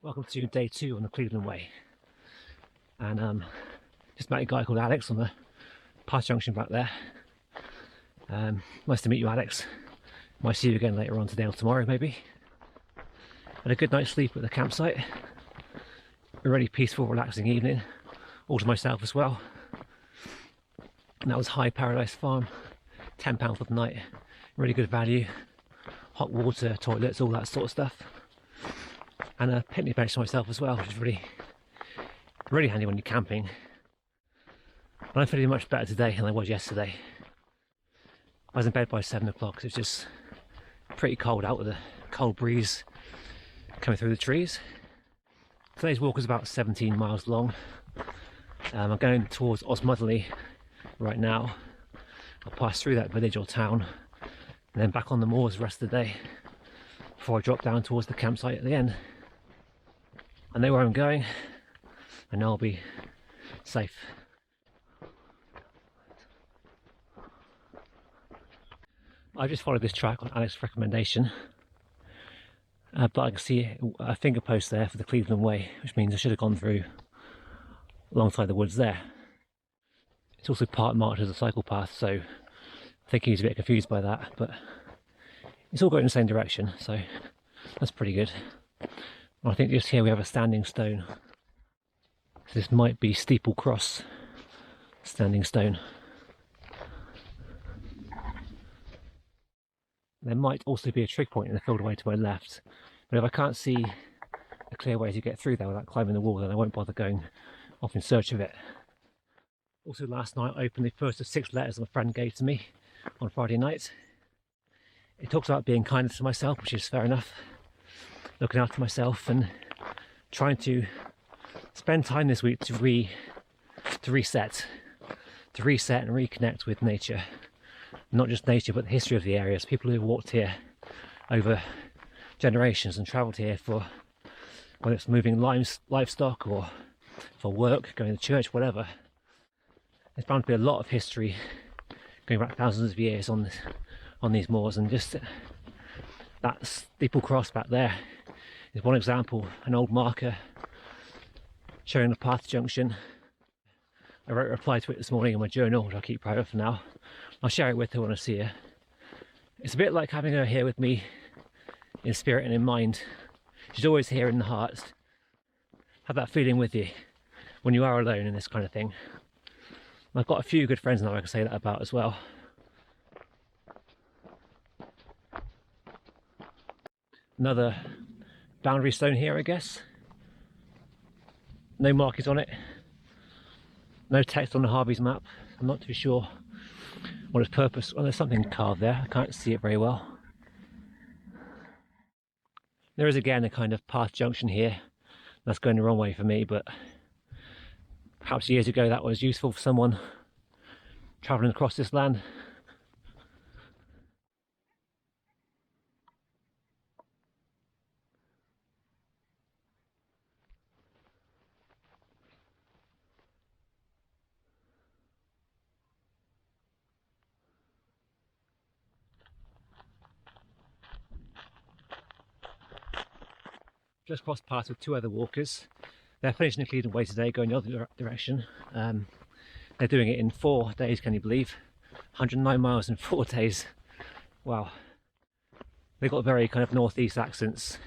Welcome to day 2 on the Cleveland Way, and just met a guy called Alex on the Parry-Junction back there. Nice to meet you, Alex. Might see you again later on today or tomorrow maybe. Had a good night's sleep at the campsite. A really peaceful, relaxing evening, all to myself as well. And that was High Paradise Farm, £10 for the night. Really good value, hot water, toilets, all that sort of stuff. And a picnic bench to myself as well, which is really handy when you're camping. But I'm feeling much better today than I was yesterday. I was in bed by 7 o'clock, so it's just pretty cold out with a cold breeze coming through the trees. Today's walk is about 17 miles long. I'm going towards Osmotherly right now. I'll pass through that village or town and then back on the moors the rest of the day before I drop down towards the campsite at the end. I know where I'm going. I know I'll be safe. I just followed this track on Alex's recommendation, but I can see a finger post there for the Cleveland Way, which means I should have gone through alongside the woods there. It's also part marked as a cycle path, so I think he's a bit confused by that, but it's all going in the same direction, so that's pretty good. I think just here we have a standing stone. So this might be Steeple Cross standing stone. There might also be a trig point in the field away to my left, but if I can't see a clear way to get through there without climbing the wall, then I won't bother going off in search of it. Also last night I opened the first of 6 letters my friend gave to me on Friday night. It talks about being kinder to myself, which is fair enough. Looking after myself and trying to spend time this week to reset and reconnect with nature. Not just nature, but the history of the areas. People who walked here over generations and travelled here for, whether it's moving livestock or for work, going to church, whatever. There's bound to be a lot of history going back thousands of years on these moors, and just that Steeple Cross back there is one example, an old marker showing the path junction. I wrote a reply to it this morning in my journal, which I'll keep private for now. I'll share it with her when I see her. It's a bit like having her here with me in spirit and in mind. She's always here in the heart. Have that feeling with you when you are alone in this kind of thing. And I've got a few good friends now I can say that about as well. Another boundary stone here, I guess. No markings on it. No text on the Harvey's map. I'm not too sure what its purpose. Well, there's something carved there. I can't see it very well. There is again a kind of path junction here. That's going the wrong way for me, but perhaps years ago that was useful for someone travelling across this land. Just crossed paths with 2 other walkers. They're finishing the Cleveland Way today, going the other direction. They're doing it in 4 days, can you believe? 109 miles in 4 days. Wow. They've got very kind of northeast accents,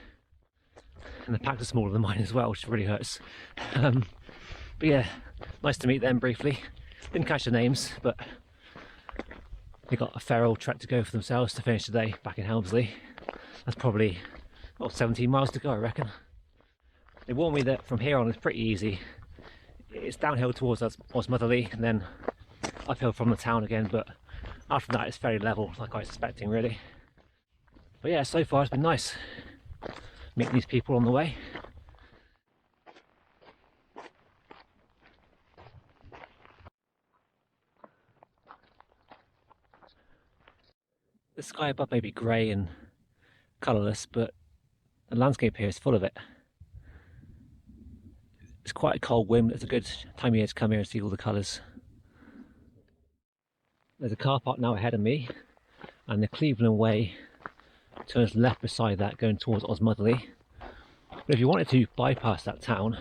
and the packs are smaller than mine as well, which really hurts. But yeah, nice to meet them briefly. Didn't catch the names, but they got a fair old trek to go for themselves to finish today back in Helmsley. That's probably 17 miles to go, I reckon. They warned me that from here on it's pretty easy. It's downhill towards Osmotherly and then uphill from the town again, but after that it's fairly level, like I was expecting really. But yeah, so far it's been nice meeting these people on the way. The sky above may be grey and colourless, but the landscape here is full of it. It's quite a cold wind, it's a good time of year to come here and see all the colours. There's a car park now ahead of me, and the Cleveland Way turns left beside that, going towards Osmotherly. But if you wanted to bypass that town,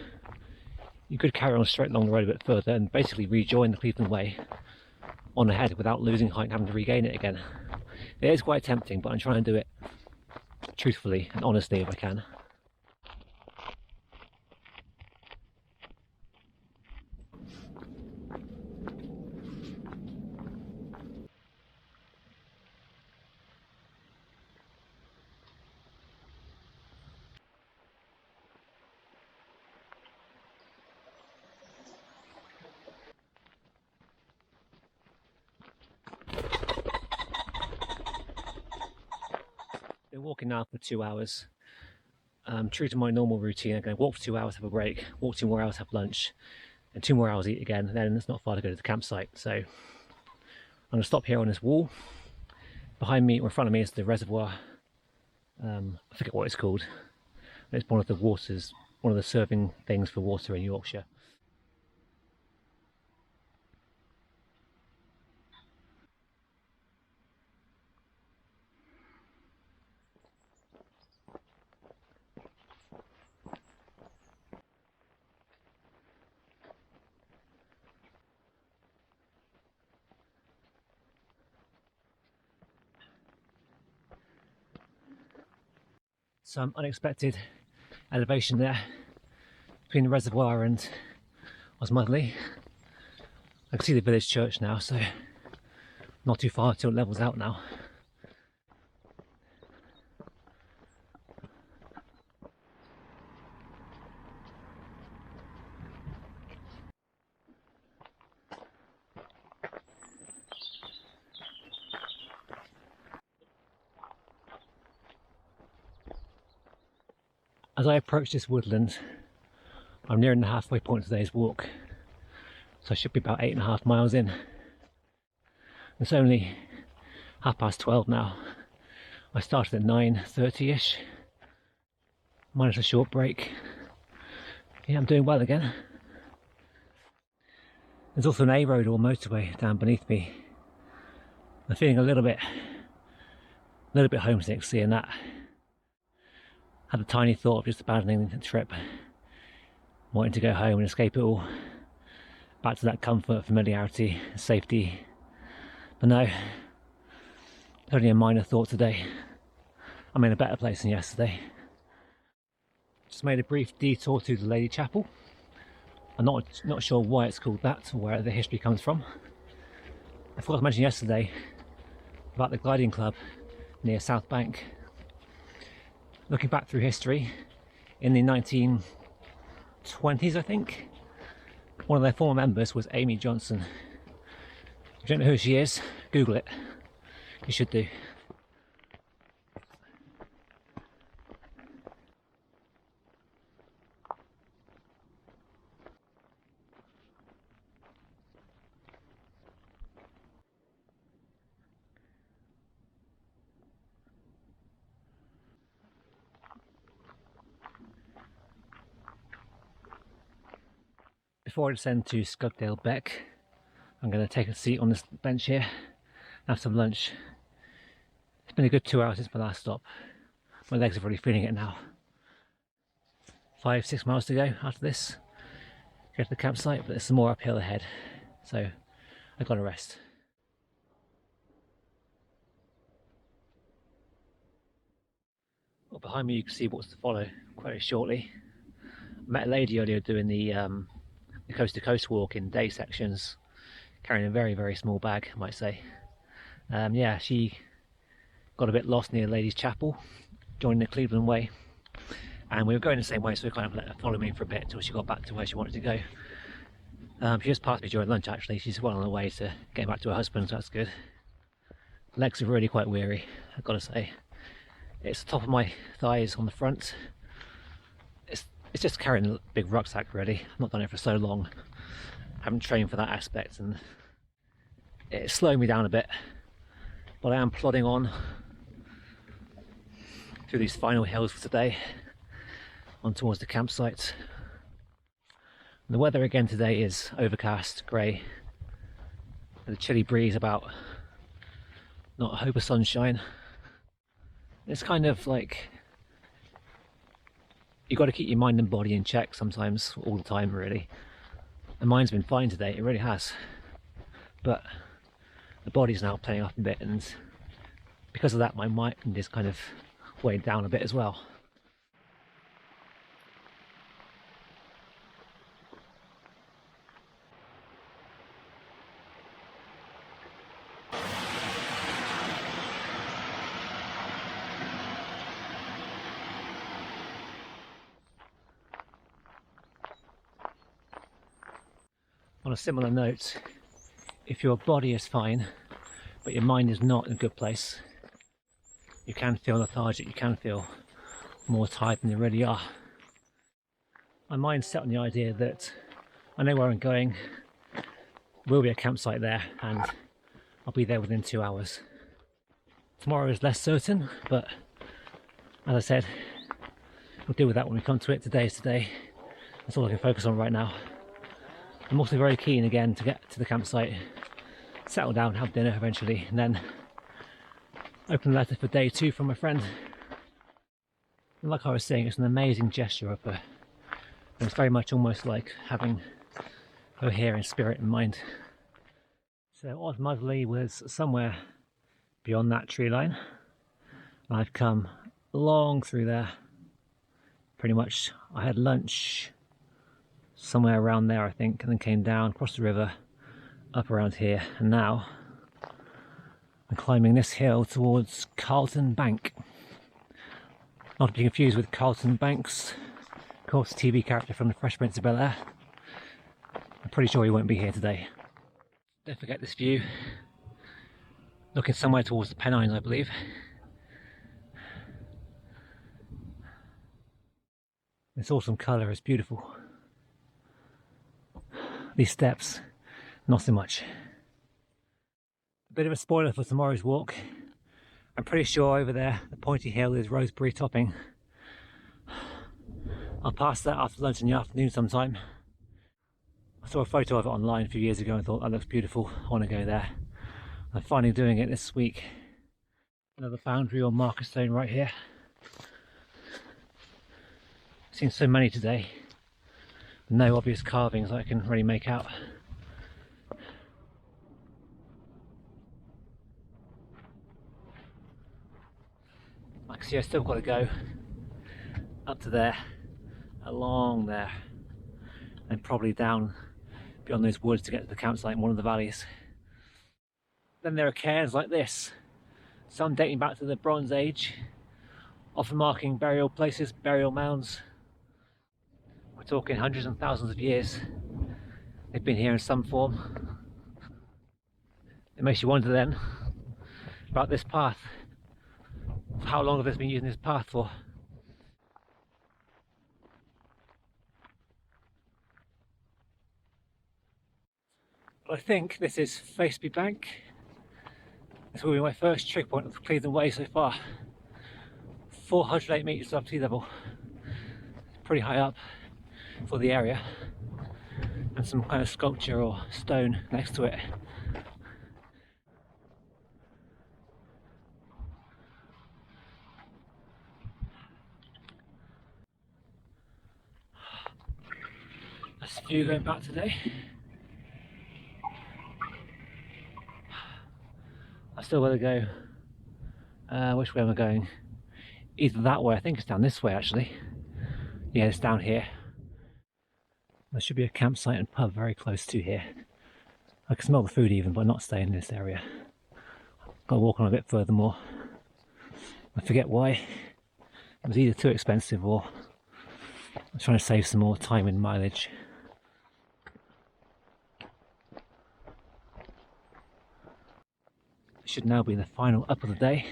you could carry on straight along the road a bit further and basically rejoin the Cleveland Way on ahead without losing height and having to regain it again. It is quite tempting, but I'm trying to do it truthfully and honestly if I can. Been walking now for 2 hours. True to my normal routine, I'm going to walk for 2 hours, have a break, walk 2 more hours, have lunch, and 2 more hours eat again. Then it's not far to go to the campsite. So I'm going to stop here on this wall. Behind me or in front of me is the reservoir. I forget what it's called. It's one of the waters, one of the serving things for water in Yorkshire. Some unexpected elevation there between the reservoir and Osmotherly. I can see the village church now, so not too far till it levels out now. As I approach this woodland, I'm nearing the halfway point of today's walk, so I should be about 8.5 miles in. It's only 12:30 now. I started at 9:30ish, minus a short break. Yeah, I'm doing well again. There's also an A road or motorway down beneath me. I'm feeling a little bit homesick seeing that. Had a tiny thought of just abandoning the trip, wanting to go home and escape it all, back to that comfort, familiarity, safety. But no, only a minor thought today. I'm in a better place than yesterday. Just made a brief detour to the Lady Chapel. I'm not sure why it's called that or where the history comes from. I forgot to mention yesterday about the gliding club near South Bank. Looking back through history, in the 1920s I think, one of their former members was Amy Johnson. If you don't know who she is, Google it. You should do. Before I descend to Skugdale Beck, I'm going to take a seat on this bench here and have some lunch. It's been a good 2 hours since my last stop. My legs are really feeling it now. 5-6 miles to go after this. Go to the campsite, but there's some more uphill ahead, so I've got to rest. Well, behind me you can see what's to follow quite shortly. I met a lady earlier doing the coast to coast walk in day sections, carrying a very small bag, I might say. Yeah, she got a bit lost near Ladies Chapel, joined the Cleveland Way, and we were going the same way, so we kind of let her follow me for a bit until she got back to where she wanted to go. She just passed me during lunch actually. She's well on her way to getting back to her husband, so that's good. Legs are really quite weary, I've got to say. It's the top of my thighs on the front. It's just carrying a big rucksack really. I've not done it for so long. I haven't trained for that aspect and it's slowing me down a bit. But I am plodding on through these final hills for today, on towards the campsite. And the weather again today is overcast, grey, with a chilly breeze about, not a hope of sunshine. It's kind of like You've got to keep your mind and body in check sometimes, all the time really. The mind's been fine today, it really has. But the body's now playing up a bit, and because of that my mind is kind of weighed down a bit as well. On a similar note, if your body is fine but your mind is not in a good place, you can feel lethargic, you can feel more tired than you really are. My mind's set on the idea that I know where I'm going, there will be a campsite there, and I'll be there within 2 hours. Tomorrow is less certain, but as I said, we'll deal with that when we come to it. Today is today. That's all I can focus on right now. I'm also very keen again to get to the campsite, settle down, have dinner eventually, and then open the letter for day 2 from a friend. And like I was saying, it's an amazing gesture of her. And it's very much almost like having her here in spirit and mind. So Osmotherly was somewhere beyond that tree line. I've come along through there. Pretty much I had lunch somewhere around there I think, and then came down across the river up around here, and now I'm climbing this hill towards Carlton Bank. Not to be confused with Carlton Banks, of course, TV character from the Fresh Prince of Bel-Air. I'm pretty sure he won't be here today. Don't forget this view, looking somewhere towards the Pennines I believe. This autumn colour is beautiful. These steps, not so much. A bit of a spoiler for tomorrow's walk. I'm pretty sure over there, the pointy hill is roseberry topping. I'll pass that after lunch in the afternoon sometime. I saw a photo of it online a few years ago and thought that looks beautiful, I want to go there. I'm finally doing it this week. Another foundry or marker stone right here. I've seen so many today. No obvious carvings that I can really make out. I can see I've still got to go up to there, along there, and probably down beyond those woods to get to the campsite in one of the valleys. Then there are cairns like this, some dating back to the Bronze Age, often marking burial places, burial mounds. We're talking hundreds and thousands of years. They've been here in some form. It makes you wonder then about this path. How long have they been using this path for? But I think this is Faceby Bank. This will be my first trig point of the Cleveland Way so far. 408 metres above sea level. Pretty high up for the area, and some kind of sculpture or stone next to it. That's the view going back today. I've still got to go, which way am I going? Either that way, I think it's down this way actually. Yeah, it's down here. There should be a campsite and pub very close to here. I can smell the food even, but not staying in this area. Got to walk on a bit further more. I forget why. It was either too expensive or I'm trying to save some more time and mileage. It should now be the final up of the day.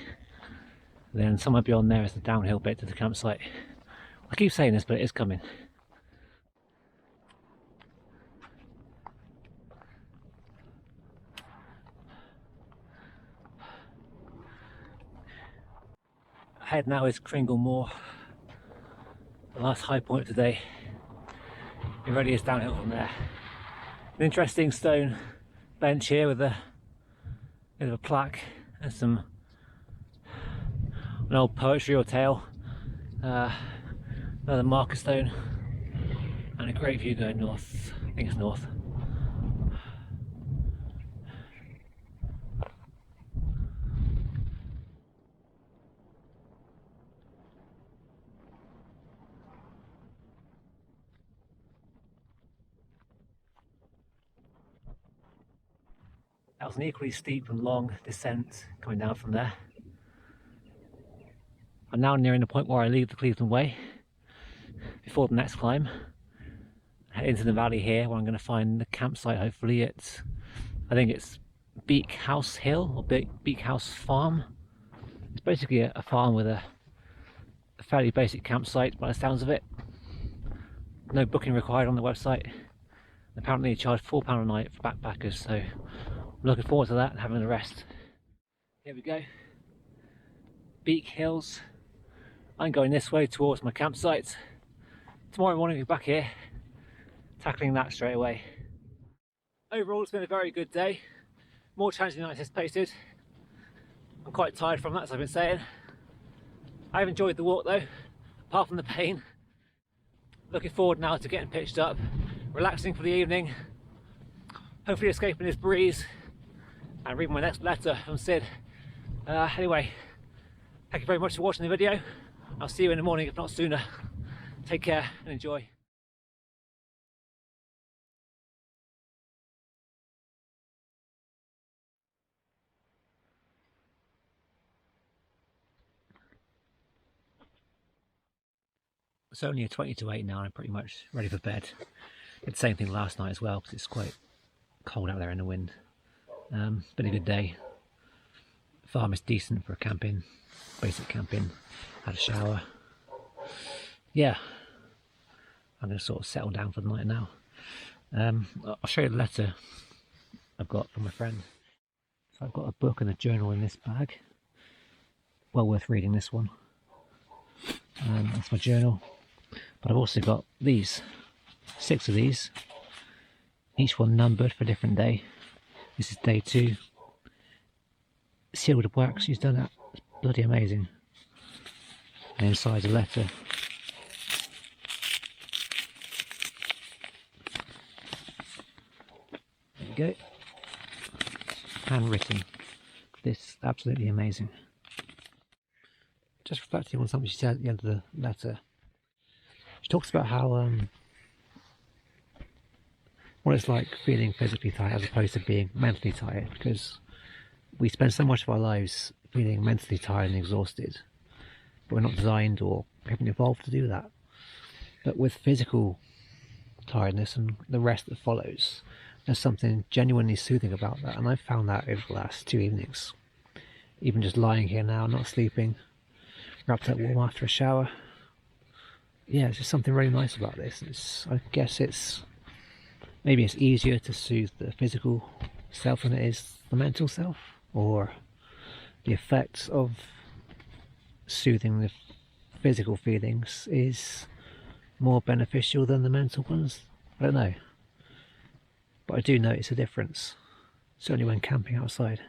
Then somewhere beyond there is the downhill bit to the campsite. I keep saying this, but it is coming. Ahead now is Kringle Moor, the last high point of today. It really is downhill from there. An interesting stone bench here with a bit of a plaque and an old poetry or tale. Another marker stone and a great view going north. I think it's north. That was an equally steep and long descent coming down from there. I'm now nearing the point where I leave the Cleveland Way before the next climb. Head into the valley here where I'm going to find the campsite, hopefully. I think it's Beak House Hill or Beak House Farm. It's basically a farm with a fairly basic campsite by the sounds of it. No booking required on the website. Apparently you charge £4 a night for backpackers, so I'm looking forward to that and having a rest. Here we go. Beak Hills. I'm going this way towards my campsite. Tomorrow morning we'll be back here, tackling that straight away. Overall it's been a very good day. More challenging than I anticipated. I'm quite tired from that, as I've been saying. I've enjoyed the walk though, apart from the pain. Looking forward now to getting pitched up, relaxing for the evening, hopefully escaping this breeze and reading my next letter from Sid. Anyway, thank you very much for watching the video. I'll see you in the morning, if not sooner. Take care and enjoy. It's only a 20 to 8 now and I'm pretty much ready for bed. Did the same thing last night as well because it's quite cold out there in the wind. Been a good day. Farm is decent for camping, basic camping. Had a shower. Yeah, I'm going to sort of settle down for the night now. I'll show you the letter I've got from a friend. So I've got a book and a journal in this bag. Well worth reading, this one. That's my journal. But I've also got these, 6 of these, each one numbered for a different day. This is day 2. Sealed with wax, she's done that. It's bloody amazing. And inside a letter. There we go. Handwritten. This absolutely amazing. Just reflecting on something she said at the end of the letter. She talks about how what it's like feeling physically tired as opposed to being mentally tired, because we spend so much of our lives feeling mentally tired and exhausted, but we're not designed or haven't evolved to do that. But with physical tiredness and the rest that follows, there's something genuinely soothing about that, and I've found that over the last 2 evenings. Even just lying here now, not sleeping, wrapped up warm after a shower. Yeah, it's just something really nice about this. I guess maybe it's easier to soothe the physical self than it is the mental self, or the effects of soothing the physical feelings is more beneficial than the mental ones. I don't know, but I do notice a difference, certainly when camping outside.